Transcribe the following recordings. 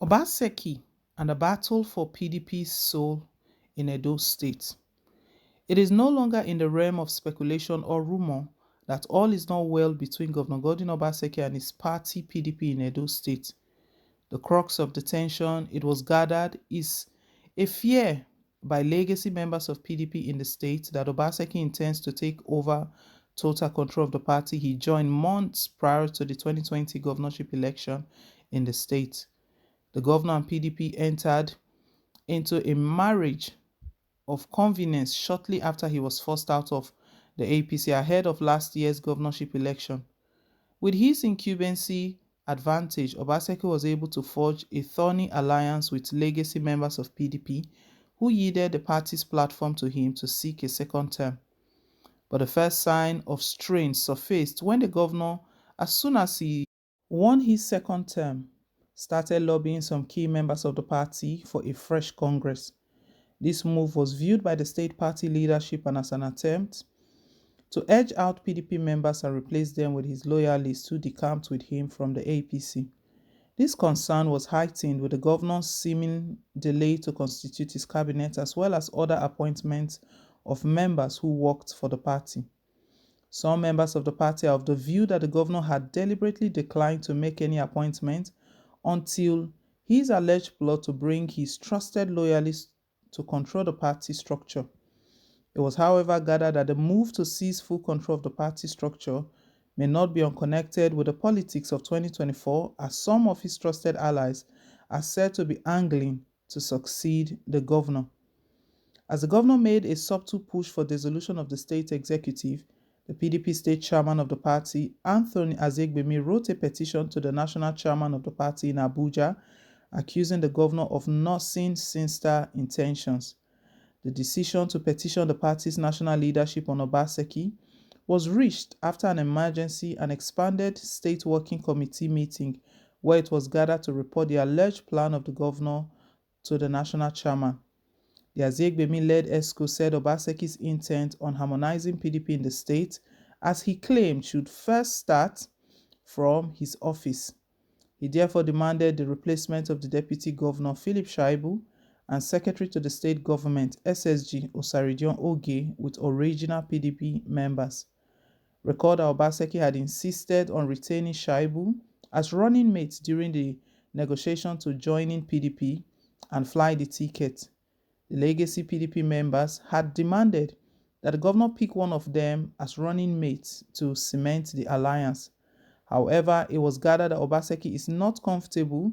Obaseki and the battle for PDP's soul in Edo State. It is no longer in the realm of speculation or rumor that all is not well between Governor Godwin Obaseki and his party PDP in Edo State. The crux of the tension, it was gathered, is a fear by legacy members of PDP in the state that Obaseki intends to take over total control of the party he joined months prior to the 2020 governorship election in the state. The governor and PDP entered into a marriage of convenience shortly after he was forced out of the APC ahead of last year's governorship election. With his incumbency advantage, Obaseki was able to forge a thorny alliance with legacy members of PDP who yielded the party's platform to him to seek a second term. But the first sign of strain surfaced when the governor, as soon as he won his second term, started lobbying some key members of the party for a fresh Congress. This move was viewed by the state party leadership and as an attempt to edge out PDP members and replace them with his loyalists who decamped with him from the APC. This concern was heightened with the governor's seeming delay to constitute his cabinet as well as other appointments of members who worked for the party. Some members of the party are of the view that the governor had deliberately declined to make any appointment until his alleged plot to bring his trusted loyalists to control the party structure. It was, however, gathered that the move to seize full control of the party structure may not be unconnected with the politics of 2024, as some of his trusted allies are said to be angling to succeed the governor. As the governor made a subtle push for dissolution of the state executive, the PDP state chairman of the party, Anthony Azegbemi, wrote a petition to the national chairman of the party in Abuja, accusing the governor of nursing sinister intentions. The decision to petition the party's national leadership on Obaseki was reached after an emergency and expanded state working committee meeting where it was gathered to report the alleged plan of the governor to the national chairman. The Azegbemi-led ESCO said Obaseki's intent on harmonizing PDP in the state, as he claimed, should first start from his office. He therefore demanded the replacement of the Deputy Governor Philip Shaibu and Secretary to the State Government SSG Osaridion Oge with original PDP members. Recall that Obaseki had insisted on retaining Shaibu as running mate during the negotiation to join in PDP and fly the ticket. The legacy PDP members had demanded that the governor pick one of them as running mates to cement the alliance. However, it was gathered that Obaseki is not comfortable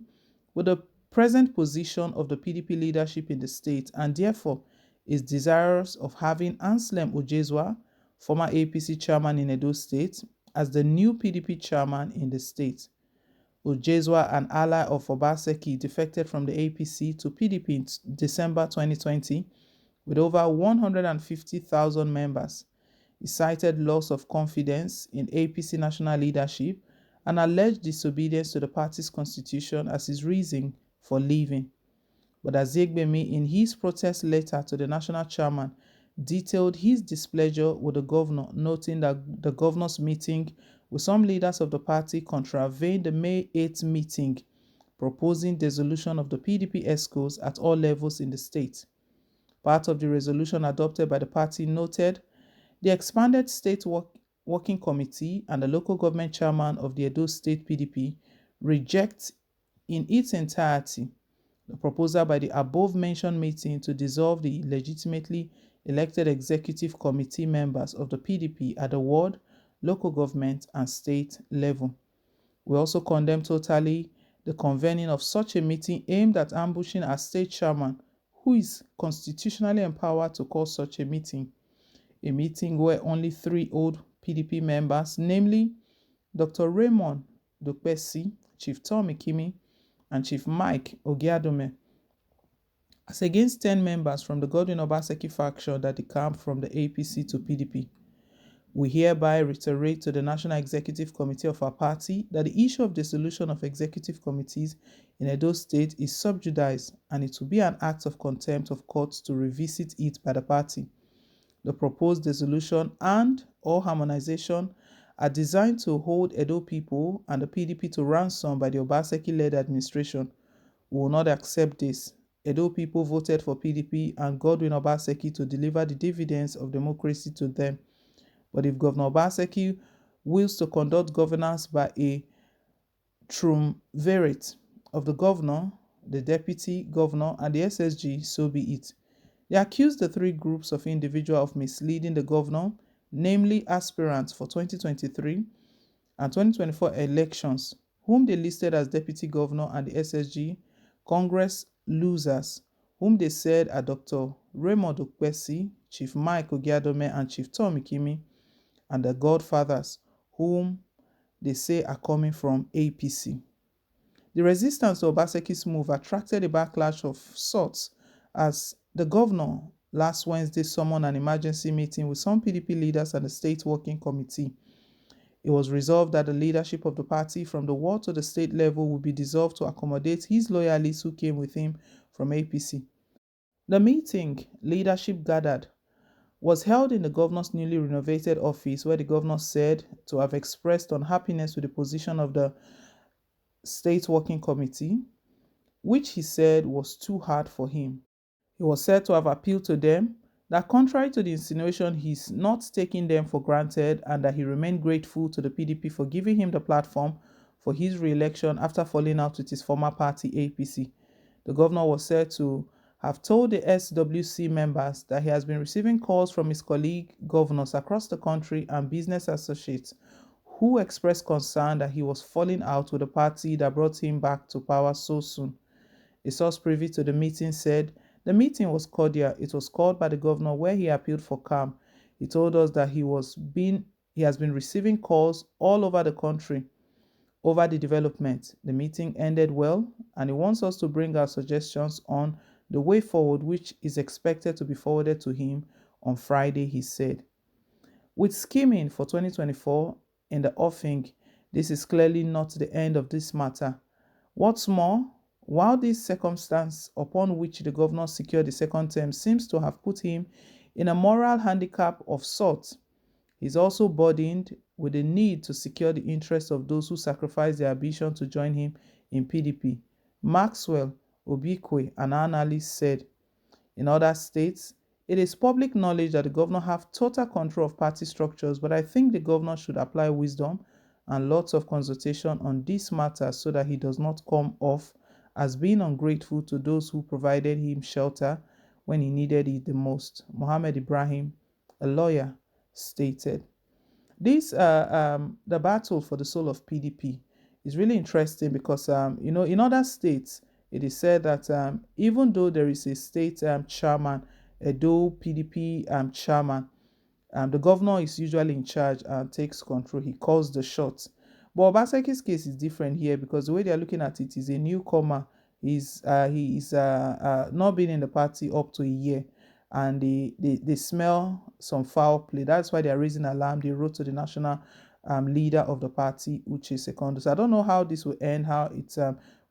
with the present position of the PDP leadership in the state and therefore is desirous of having Anselm Ojezwa, former APC chairman in Edo State, as the new PDP chairman in the state. Ojezwa, an ally of Obaseki, defected from the APC to PDP in December 2020 with over 150,000 members. He cited loss of confidence in APC national leadership and alleged disobedience to the party's constitution as his reason for leaving. But Azegbemi, in his protest letter to the national chairman, detailed his displeasure with the governor, noting that the governor's meeting with some leaders of the party contravened the May 8 meeting, proposing dissolution of the PDP ESCOs at all levels in the state. Part of the resolution adopted by the party noted the expanded state working committee and the local government chairman of the Edo State PDP reject in its entirety the proposal by the above-mentioned meeting to dissolve the legitimately elected executive committee members of the PDP at the ward, local government, and state level. We also condemn totally the convening of such a meeting aimed at ambushing our state chairman, who is constitutionally empowered to call such a meeting where only 3 old PDP members, namely Dr. Raymond Dokpesi, Chief Tom Ikimi, and Chief Mike Ogiadome, as against 10 members from the Godwin Obaseki faction that decamped from the APC to PDP. We hereby reiterate to the National Executive Committee of our party that the issue of dissolution of executive committees in Edo State is sub judice and it will be an act of contempt of courts to revisit it by the party. The proposed dissolution and/or harmonization are designed to hold Edo people and the PDP to ransom by the Obaseki-led administration, We will not accept this. Edo people voted for PDP and Godwin Obaseki to deliver the dividends of democracy to them. But if Governor Obaseki wills to conduct governance by a triumvirate of the governor, the deputy governor, and the SSG, so be it. They accused the three groups of individuals of misleading the governor, namely aspirants for 2023 and 2024 elections, whom they listed as deputy governor, and the SSG, Congress losers, whom they said are Dr. Raymond Okpesi, Chief Mike Ogiadome, and Chief Tom Ikimi, and the Godfathers, whom they say are coming from APC. The resistance to Obaseki's move attracted a backlash of sorts as the governor last Wednesday summoned an emergency meeting with some PDP leaders and the state working committee. It was resolved that the leadership of the party from the ward to the state level would be dissolved to accommodate his loyalists who came with him from APC. The meeting leadership gathered was held in the governor's newly renovated office, where the governor said to have expressed unhappiness with the position of the state working committee, which he said was too hard for him. He was said to have appealed to them that, contrary to the insinuation, he's not taking them for granted, and that he remained grateful to the PDP for giving him the platform for his re-election after falling out with his former party APC. The governor was said to have told the SWC members that he has been receiving calls from his colleague governors across the country and business associates who expressed concern that he was falling out with the party that brought him back to power so soon. A source privy to the meeting said the meeting was cordial. It was called by the governor, where he appealed for calm. He told us that he has been receiving calls all over the country over the development. The meeting ended well, and he wants us to bring our suggestions on the way forward, which is expected to be forwarded to him on Friday, he said. With scheming for 2024 in the offing, this is clearly not the end of this matter. What's more, while this circumstance upon which the governor secured the second term seems to have put him in a moral handicap of sorts, he's also burdened with the need to secure the interests of those who sacrifice their ambition to join him in PDP. Maxwell, Obikwe, and analysts said. In other states, it is public knowledge that the governor have total control of party structures, but I think the governor should apply wisdom and lots of consultation on this matter so that he does not come off as being ungrateful to those who provided him shelter when he needed it the most. Mohammed Ibrahim, a lawyer, stated. The battle for the soul of PDP is really interesting because, in other states, it is said that even though there is a state chairman, Edo PDP chairman, the governor is usually in charge and takes control. He calls the shots. But Obaseki's case is different here because the way they are looking at it is a newcomer. He is not been in the party up to a year, and they smell some foul play. That's why they are raising alarm. They wrote to the national leader of the party, Uche Secondus. I don't know how this will end, how it's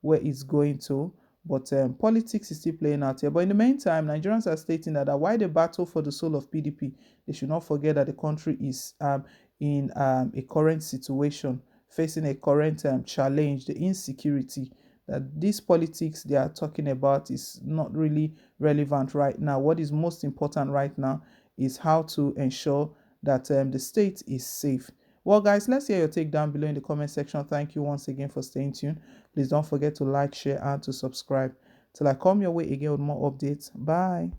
where it's going to, but politics is still playing out here. But in the meantime, Nigerians are stating that while they battle for the soul of PDP, they should not forget that the country is in a current situation, facing a current challenge, the insecurity. That this politics they are talking about is not really relevant right now. What is most important right now is how to ensure that the state is safe. Well, guys, let's hear your take down below in the comment section. Thank you once again for staying tuned. Please don't forget to like, share, and to subscribe. Till I come your way again with more updates. Bye.